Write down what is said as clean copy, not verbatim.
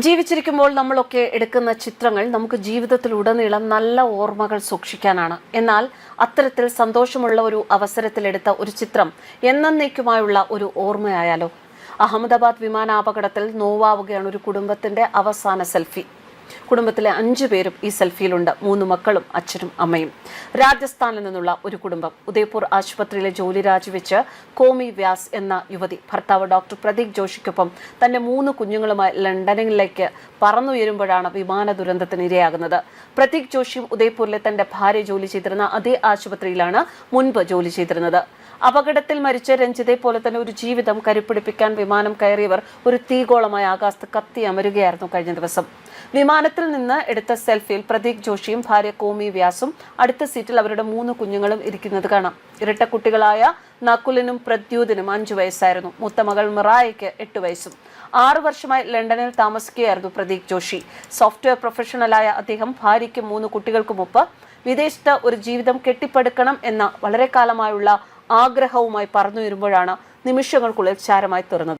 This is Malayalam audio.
ജീവിച്ചിരിക്കുമ്പോൾ നമ്മളൊക്കെ എടുക്കുന്ന ചിത്രങ്ങൾ നമുക്ക് ജീവിതത്തിലുടനീളം നല്ല ഓർമ്മകൾ സൂക്ഷിക്കാനാണ്. എന്നാൽ അത്തരത്തിൽ സന്തോഷമുള്ള ഒരു അവസരത്തിലെടുത്ത ഒരു ചിത്രം എന്നേക്കുമായുള്ള ഒരു ഓർമ്മയായാലോ? അഹമ്മദാബാദ് വിമാനാപകടത്തിൽ നോവാവുകയാണ് ഒരു കുടുംബത്തിന്റെ അവസാന സെൽഫി. കുടുംബത്തിലെ 5 പേരും ഈ സെൽഫിയിലുണ്ട്. 3 മക്കളും അച്ഛനും അമ്മയും. രാജസ്ഥാനിൽ നിന്നുള്ള ഒരു കുടുംബം. ഉദയ്പൂർ ആശുപത്രിയിലെ ജോലി രാജിവെച്ച് കോമി വ്യാസ് എന്ന യുവതി ഭർത്താവ് ഡോക്ടർ പ്രതീക് ജോഷിക്കൊപ്പം തന്റെ 3 കുഞ്ഞുങ്ങളുമായി ലണ്ടനിലേക്ക് പറന്നുയരുമ്പോഴാണ് വിമാന ദുരന്തത്തിന് ഇരയാകുന്നത്. പ്രതീക് ജോഷിയും ഉദയ്പൂരിലെ തന്റെ ഭാര്യ ജോലി ചെയ്തിരുന്ന അതേ ആശുപത്രിയിലാണ് മുൻപ് ജോലി ചെയ്തിരുന്നത്. അപകടത്തിൽ മരിച്ച രഞ്ജിതെ പോലെ തന്നെ ഒരു ജീവിതം കരുപ്പിടിപ്പിക്കാൻ വിമാനം കയറിയവർ ഒരു തീഗോളമായ ആകാശത്ത് കത്തി അമരുകയായിരുന്നു കഴിഞ്ഞ ദിവസം. വിമാനത്തിൽ നിന്ന് എടുത്ത സെൽഫിയിൽ പ്രതീക് ജോഷിയും ഭാര്യ കോമി വ്യാസും അടുത്ത സീറ്റിൽ അവരുടെ 3 കുഞ്ഞുങ്ങളും ഇരിക്കുന്നത് കാണാം. ഇരട്ട കുട്ടികളായ നകുലിനും പ്രദ്യൂതിനും 5 വയസ്സായിരുന്നു. മൂത്ത മകൾ മിറായയ്ക്ക് 8 വയസ്സും. 6 വർഷമായി ലണ്ടനിൽ താമസിക്കുകയായിരുന്നു പ്രതീക് ജോഷി. സോഫ്റ്റ്വെയർ പ്രൊഫഷണലായ അദ്ദേഹം ഭാര്യയ്ക്കും 3 കുട്ടികൾക്കുമൊപ്പ് വിദേശത്ത് ഒരു ജീവിതം കെട്ടിപ്പടുക്കണം എന്ന വളരെ കാലമായുള്ള ആഗ്രഹവുമായി പറന്നുയരുമ്പോഴാണ് നിമിഷങ്ങൾക്കുള്ളിൽ ചാരമായി തീർന്നത്.